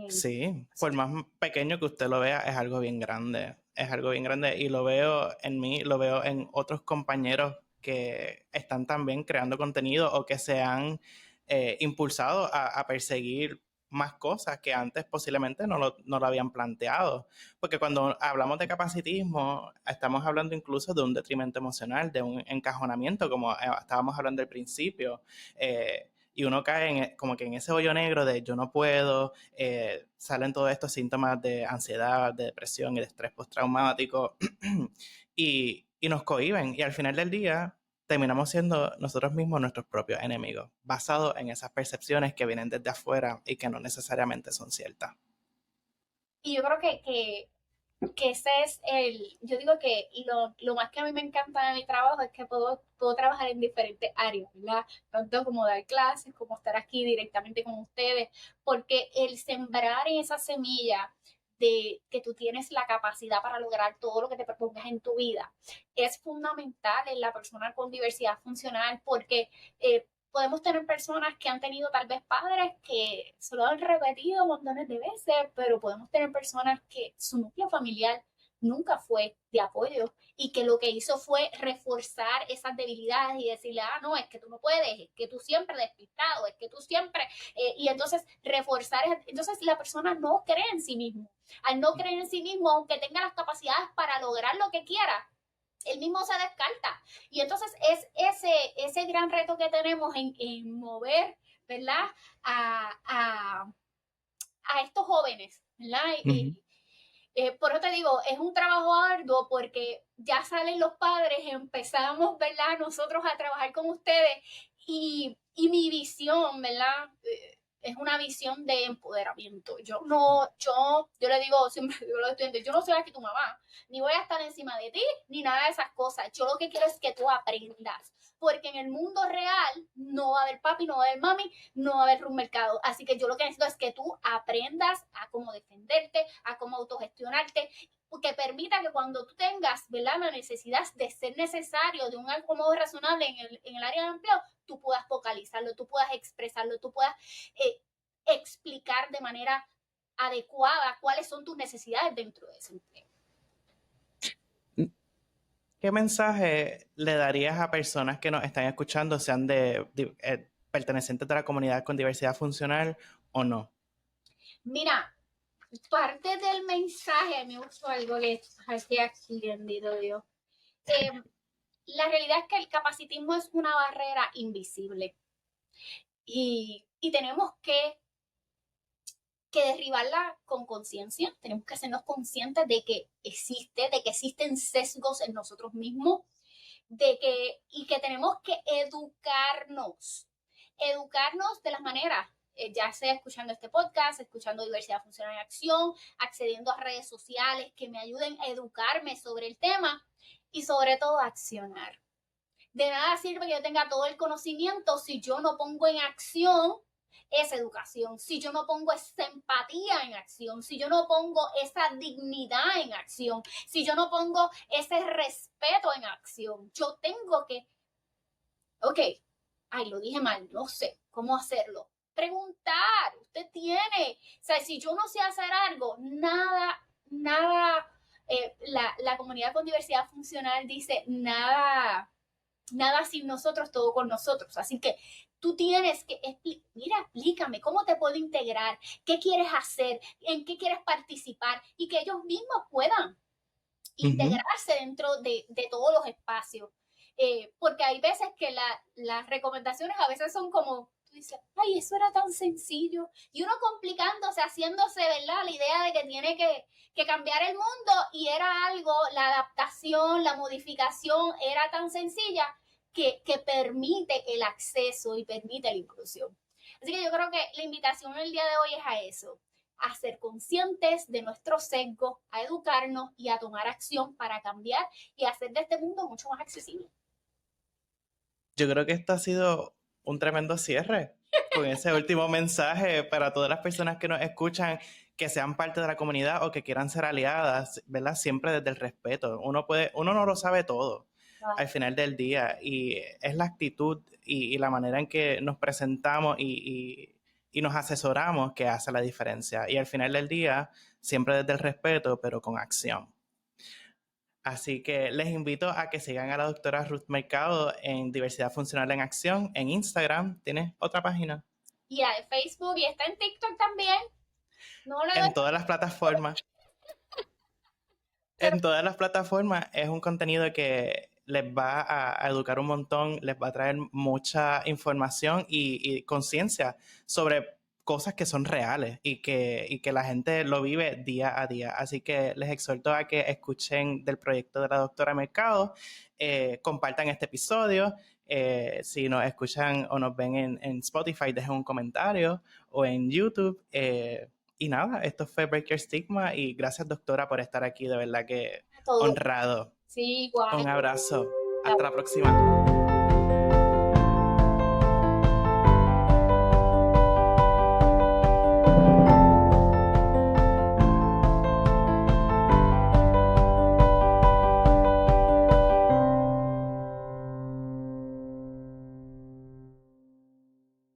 Sí, por Sí. más pequeño que usted lo vea, es algo bien grande. Es algo bien grande y lo veo en mí, lo veo en otros compañeros que están también creando contenido o que se han impulsado a perseguir más cosas que antes posiblemente no lo habían planteado. Porque cuando hablamos de capacitismo, estamos hablando incluso de un detrimento emocional, de un encajonamiento, como estábamos hablando al principio. Y uno cae como que en ese hoyo negro de yo no puedo, salen todos estos síntomas de ansiedad, de depresión y de estrés postraumático y nos cohíben. Y al final del día terminamos siendo nosotros mismos nuestros propios enemigos, basados en esas percepciones que vienen desde afuera y que no necesariamente son ciertas. Y yo creo que ese es yo digo que lo más que a mí me encanta de mi trabajo es que puedo trabajar en diferentes áreas, ¿verdad? Tanto como dar clases, como estar aquí directamente con ustedes, porque el sembrar esa semilla de que tú tienes la capacidad para lograr todo lo que te propongas en tu vida es fundamental en la persona con diversidad funcional porque podemos tener personas que han tenido tal vez padres que se lo han repetido montones de veces, pero podemos tener personas que su núcleo familiar nunca fue de apoyo y que lo que hizo fue reforzar esas debilidades y decirle, ah, no, es que tú no puedes, es que tú siempre despistado, es que tú siempre, y entonces reforzar, entonces la persona no cree en sí mismo. Al no creer en sí mismo, aunque tenga las capacidades para lograr lo que quiera, él mismo se descarta. Y entonces es ese gran reto que tenemos en mover, ¿verdad? A, a, a estos jóvenes, ¿verdad? Ujú. Por eso te digo, es un trabajo arduo porque ya salen los padres, empezamos, ¿verdad? Nosotros a trabajar con ustedes y mi visión, ¿verdad? Es una visión de empoderamiento. Yo le digo siempre digo a los estudiantes, yo no soy aquí tu mamá, ni voy a estar encima de ti, ni nada de esas cosas. Yo lo que quiero es que tú aprendas, porque en el mundo real no va a haber papi, no va a haber mami, no va a haber un mercado. Así que yo lo que necesito es que tú aprendas a cómo defenderte, a cómo autogestionarte, que permita que cuando tú tengas, ¿verdad?, la necesidad de ser necesario de un acomodo razonable en el área de empleo, tú puedas vocalizarlo, tú puedas expresarlo, tú puedas explicar de manera adecuada cuáles son tus necesidades dentro de ese empleo. ¿Qué mensaje le darías a personas que nos están escuchando, sean pertenecientes de la comunidad con diversidad funcional o no? Mira, parte del mensaje, me gustó algo que estoy aquí, bendito Dios. Eh, la realidad es que el capacitismo es una barrera invisible y tenemos que derribarla con conciencia, tenemos que hacernos conscientes de que existen sesgos en nosotros mismos, y que tenemos que educarnos de las maneras, ya sea escuchando este podcast, escuchando Diversidad Funcional en Acción, accediendo a redes sociales que me ayuden a educarme sobre el tema y sobre todo a accionar. De nada sirve que yo tenga todo el conocimiento si yo no pongo en acción esa educación, si yo no pongo esa empatía en acción, si yo no pongo esa dignidad en acción, si yo no pongo ese respeto en acción, yo tengo que, ok, ay, lo dije mal, no sé cómo hacerlo. Preguntar, usted tiene, o sea, si yo no sé hacer algo, nada, la comunidad con diversidad funcional dice nada sin nosotros, todo con nosotros. Así que tú tienes que, mira, explícame cómo te puedo integrar, qué quieres hacer, en qué quieres participar y que ellos mismos puedan integrarse dentro de todos los espacios. Porque hay veces que las recomendaciones a veces son como, tú dices, ay, eso era tan sencillo. Y uno complicándose, haciéndose, ¿verdad? La idea de que tiene que cambiar el mundo y era algo, la adaptación, la modificación era tan sencilla que permite el acceso y permite la inclusión. Así que yo creo que la invitación el día de hoy es a eso, a ser conscientes de nuestros sesgos, a educarnos y a tomar acción para cambiar y hacer de este mundo mucho más accesible. Yo creo que esto ha sido un tremendo cierre con ese último mensaje para todas las personas que nos escuchan, que sean parte de la comunidad o que quieran ser aliadas, ¿verdad? Siempre desde el respeto. Uno no lo sabe todo al final del día y es la actitud y la manera en que nos presentamos y nos asesoramos que hace la diferencia. Y al final del día, siempre desde el respeto, pero con acción. Así que les invito a que sigan a la doctora Ruth Mercado en Diversidad Funcional en Acción en Instagram. ¿Tienes otra página? Y a Facebook y está en TikTok también. No lo En todas las plataformas. Pero... En todas las plataformas es un contenido que les va a educar un montón, les va a traer mucha información y conciencia sobre cosas que son reales y que la gente lo vive día a día. Así que les exhorto a que escuchen del proyecto de la doctora Mercado, compartan este episodio. Si nos escuchan o nos ven en Spotify, dejen un comentario o en YouTube. Y nada, esto fue Break Your Stigma y gracias doctora por estar aquí, de verdad que todo. honrado. Sí, igual. Un abrazo. Hasta la próxima.